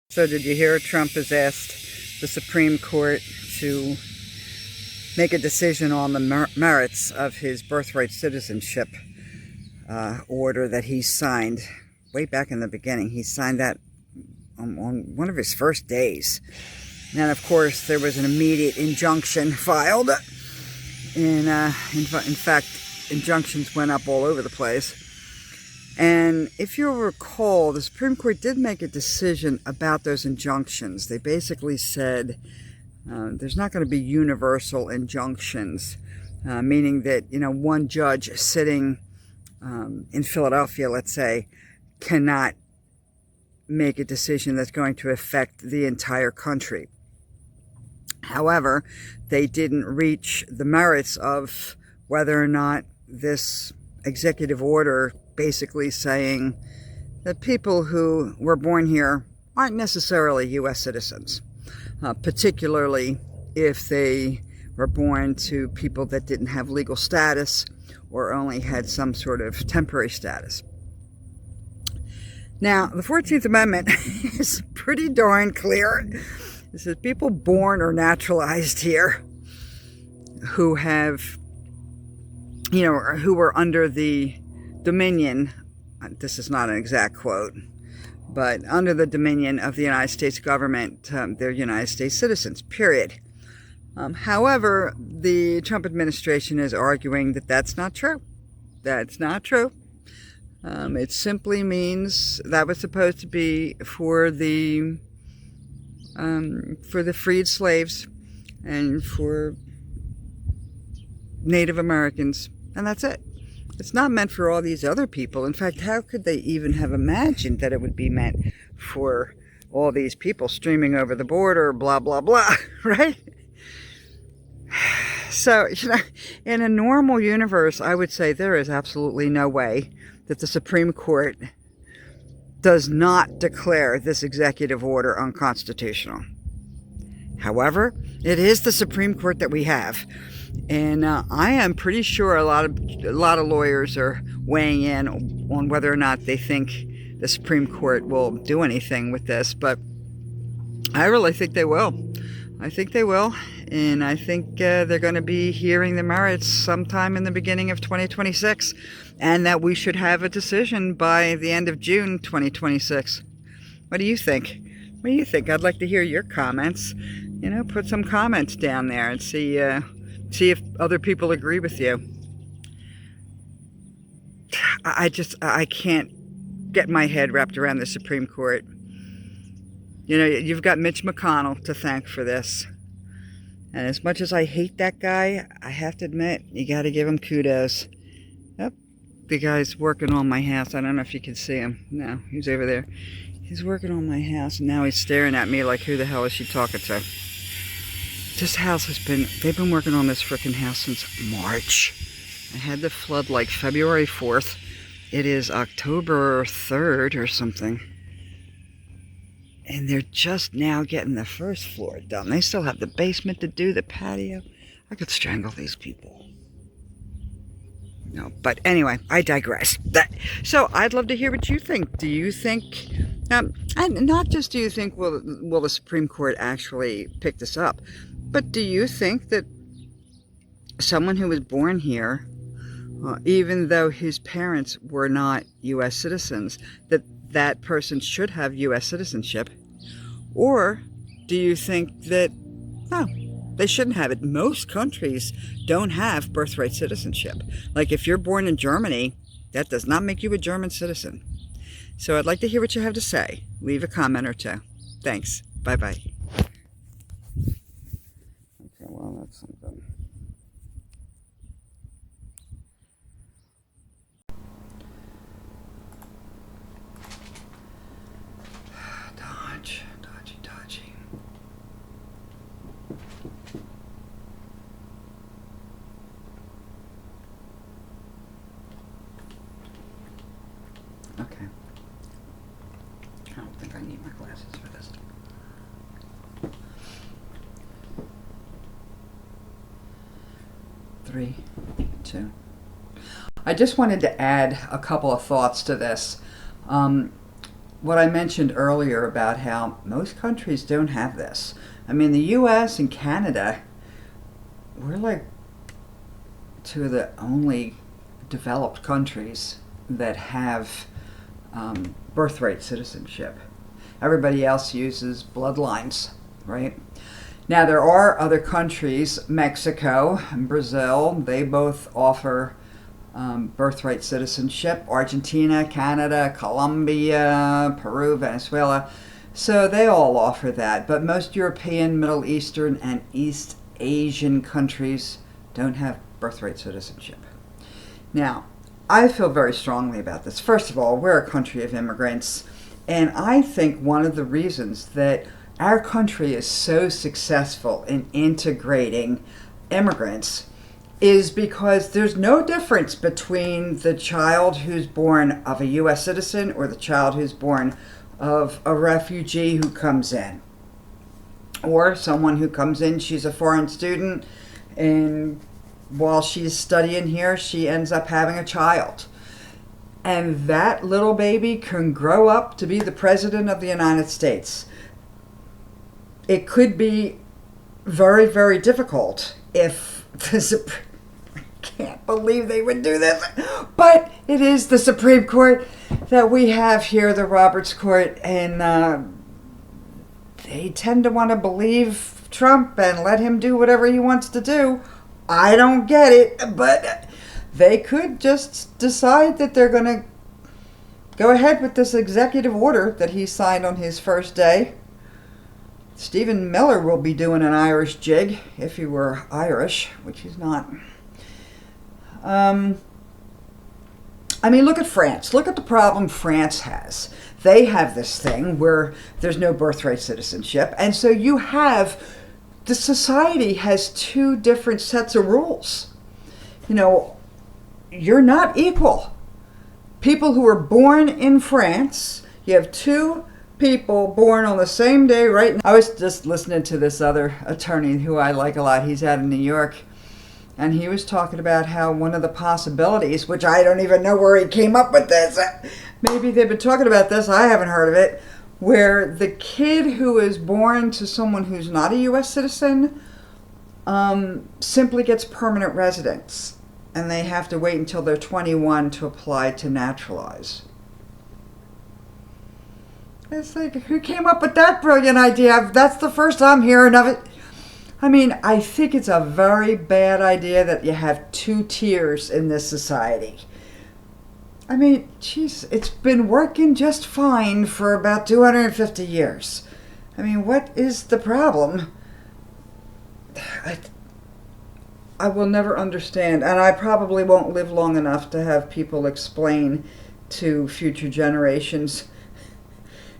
So did you hear Trump has asked the Supreme Court to make a decision on the merits of his birthright citizenship order that he signed way back in the beginning. He signed that on one of his first days. And of course, there was an immediate injunction filed. And in fact, injunctions went up all over the place. And if you'll recall, the Supreme Court did make a decision about those injunctions. They basically said there's not going to be universal injunctions, meaning that, one judge sitting in Philadelphia, let's say, cannot make a decision that's going to affect the entire country. However, they didn't reach the merits of whether or not this executive order basically saying that people who were born here aren't necessarily U.S. citizens, particularly if they were born to people that didn't have legal status or only had some sort of temporary status. Now, the 14th Amendment is pretty darn clear. It says people born or naturalized here who have, or who were under the dominion, this is not an exact quote, but under the dominion of the United States government, they're United States citizens, period. However, the Trump administration is arguing that that's not true. That's not true. It simply means that was supposed to be for the freed slaves and for Native Americans, and that's it. It's not meant for all these other people. In fact, how could they even have imagined that it would be meant for all these people streaming over the border, blah, blah, blah, right? So, in a normal universe, I would say there is absolutely no way that the Supreme Court does not declare this executive order unconstitutional. However, it is the Supreme Court that we have. And I am pretty sure a lot of lawyers are weighing in on whether or not they think the Supreme Court will do anything with this. But I really think they will. I think they will. And I think they're going to be hearing the merits sometime in the beginning of 2026. And that we should have a decision by the end of June 2026. What do you think? What do you think? I'd like to hear your comments. Put some comments down there and see if other people agree with you. I can't get my head wrapped around the Supreme Court. You've got Mitch McConnell to thank for this. And as much as I hate that guy, I have to admit, you got to give him kudos. Yep, the guy's working on my house. I don't know if you can see him. No, he's over there. He's working on my house, and now he's staring at me like, who the hell is she talking to? This house they've been working on this frickin' house since March. I had the flood like February 4th. It is October 3rd or something. And they're just now getting the first floor done. They still have the basement to do, the patio. I could strangle these people. No, but anyway, I digress. So I'd love to hear what you think. Do you think, and not just do you think will the Supreme Court actually pick this up, but do you think that someone who was born here, even though his parents were not U.S. citizens, that person should have U.S. citizenship? Or do you think that, no, they shouldn't have it? Most countries don't have birthright citizenship. Like if you're born in Germany, that does not make you a German citizen. So I'd like to hear what you have to say. Leave a comment or two. Thanks. Bye-bye. Okay, well, that's something. Dodgy. Okay. I don't think I need my glasses for this. Three, two. I just wanted to add a couple of thoughts to this. what I mentioned earlier about how most countries don't have this. I mean, the U.S. and Canada, we're like two of the only developed countries that have birthright citizenship. Everybody else uses bloodlines, right? Now, there are other countries, Mexico and Brazil, they both offer birthright citizenship. Argentina, Canada, Colombia, Peru, Venezuela. So they all offer that. But most European, Middle Eastern, and East Asian countries don't have birthright citizenship. Now, I feel very strongly about this. First of all, we're a country of immigrants. And I think one of the reasons that our country is so successful in integrating immigrants is because there's no difference between the child who's born of a U.S. citizen or the child who's born of a refugee who comes in. Or someone who comes in, she's a foreign student, and while she's studying here, she ends up having a child. And that little baby can grow up to be the President of the United States. It could be very, very difficult if the I can't believe they would do this, but it is the Supreme Court that we have here, the Roberts Court, and they tend to want to believe Trump and let him do whatever he wants to do. I don't get it, but they could just decide that they're going to go ahead with this executive order that he signed on his first day. Stephen Miller will be doing an Irish jig, if he were Irish, which he's not. I mean, look at France. Look at the problem France has. They have this thing where there's no birthright citizenship, and so you have, the society has two different sets of rules. You know, you're not equal. People who were born in France, you have two people born on the same day right now. I was just listening to this other attorney who I like a lot. He's out in New York. And he was talking about how one of the possibilities, which I don't even know where he came up with this. Maybe they've been talking about this. I haven't heard of it. Where the kid who is born to someone who's not a U.S. citizen simply gets permanent residence. And they have to wait until they're 21 to apply to naturalize. It's like, who came up with that brilliant idea? That's the first I'm hearing of it. I mean, I think it's a very bad idea that you have two tiers in this society. I mean, geez, it's been working just fine for about 250 years. I mean, what is the problem? I will never understand, and I probably won't live long enough to have people explain to future generations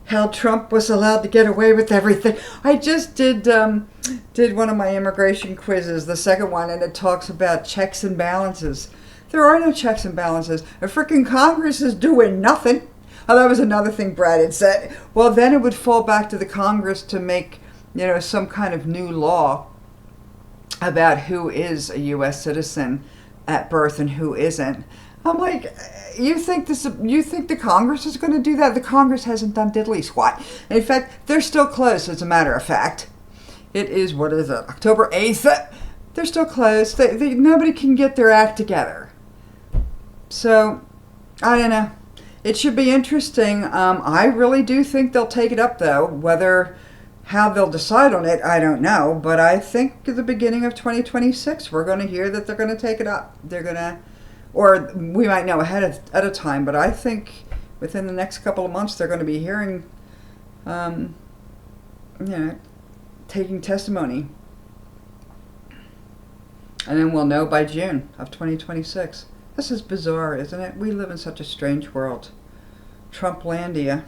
how Trump was allowed to get away with everything. I just did one of my immigration quizzes, the second one, and it talks about checks and balances. There are no checks and balances. A freaking Congress is doing nothing. Oh, that was another thing Brad had said. Well, then it would fall back to the Congress to make, you know, some kind of new law about who is a U.S. citizen at birth and who isn't. I'm like, you think the Congress is going to do that? The Congress hasn't done diddly squat. In fact, they're still closed, as a matter of fact. It is, what is it, October 8th? They're still closed. Nobody can get their act together. So, I don't know. It should be interesting. I really do think they'll take it up, though. How they'll decide on it, I don't know. But I think at the beginning of 2026, we're going to hear that they're going to take it up. They're going to... Or we might know ahead of time, but I think within the next couple of months they're going to be hearing, taking testimony. And then we'll know by June of 2026. This is bizarre, isn't it? We live in such a strange world. Trumplandia.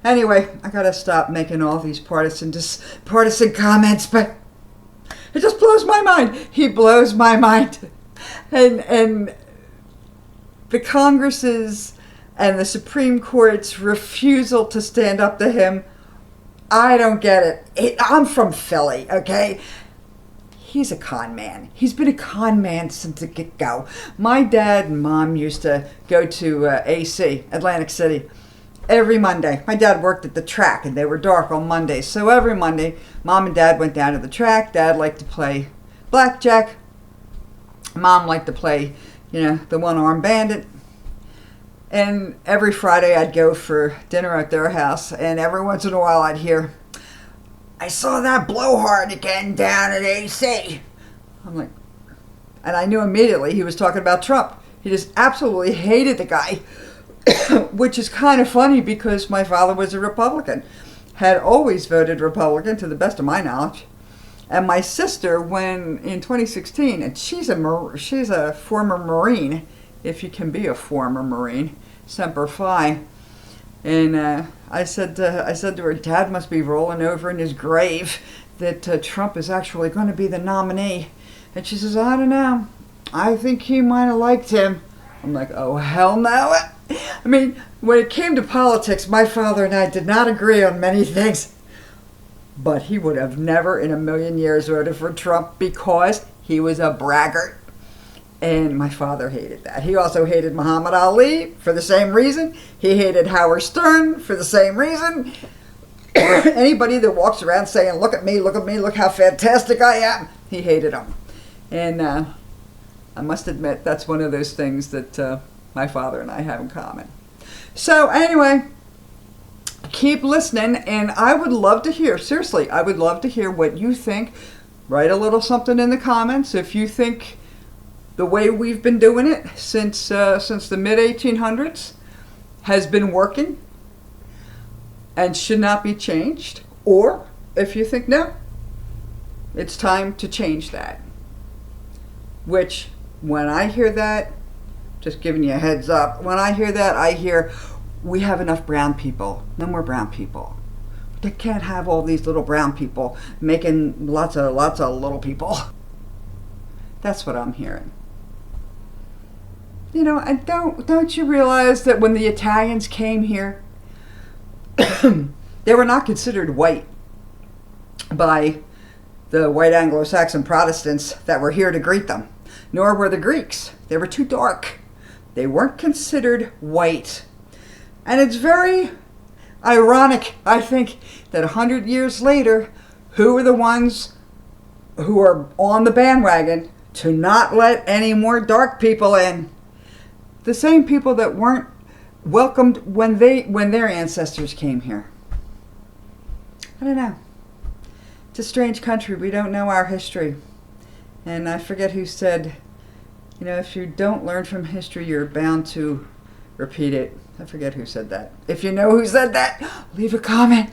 Anyway, I gotta stop making all these partisan comments, but it just blows my mind. He blows my mind. And the Congress's and the Supreme Court's refusal to stand up to him, I don't get it. I'm from Philly, okay? He's a con man. He's been a con man since the get-go. My dad and mom used to go to AC, Atlantic City, every Monday. My dad worked at the track and they were dark on Mondays. So every Monday, Mom and Dad went down to the track. Dad liked to play blackjack. Mom liked to play, the one-armed bandit. And every Friday I'd go for dinner at their house. And every once in a while I'd hear, "I saw that blowhard again down at AC." I'm like, and I knew immediately he was talking about Trump. He just absolutely hated the guy, which is kind of funny because my father was a Republican, had always voted Republican to the best of my knowledge. And my sister, when in 2016, and she's a former Marine, if you can be a former Marine, Semper Fi. And I said to her, "Dad must be rolling over in his grave that Trump is actually going to be the nominee." And she says, "I don't know. I think he might have liked him." I'm like, "Oh, hell no." I mean, when it came to politics, my father and I did not agree on many things. But he would have never in a million years voted for Trump because he was a braggart. And my father hated that. He also hated Muhammad Ali for the same reason. He hated Howard Stern for the same reason. Anybody that walks around saying, look at me, look how fantastic I am," he hated them. And I must admit, that's one of those things that my father and I have in common. So anyway, keep listening, and I would love to hear, seriously, I would love to hear what you think. Write a little something in the comments if you think the way we've been doing it since the mid-1800s has been working and should not be changed, or if you think no, it's time to change that. Which, when I hear that, just giving you a heads up, when I hear that, I hear we have enough brown people. No more brown people. They can't have all these little brown people making lots of little people. That's what I'm hearing. And don't you realize that when the Italians came here, they were not considered white by the white Anglo-Saxon Protestants that were here to greet them, nor were the Greeks. They were too dark. They weren't considered white. And it's very ironic, I think, that 100 years later, who are the ones who are on the bandwagon to not let any more dark people in? The same people that weren't welcomed when their ancestors came here. I don't know. It's a strange country. We don't know our history. And I forget who said, if you don't learn from history, you're bound to repeat it. I forget who said that. If you know who said that, leave a comment.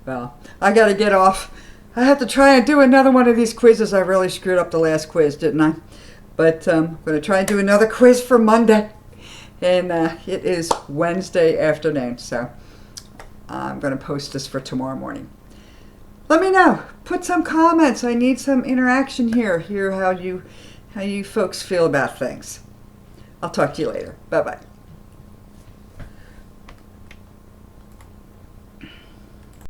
Well, I got to get off. I have to try and do another one of these quizzes. I really screwed up the last quiz, didn't I? But I'm going to try and do another quiz for Monday. And it is Wednesday afternoon, so I'm going to post this for tomorrow morning. Let me know. Put some comments. I need some interaction here. Hear how you folks feel about things. I'll talk to you later. Bye-bye.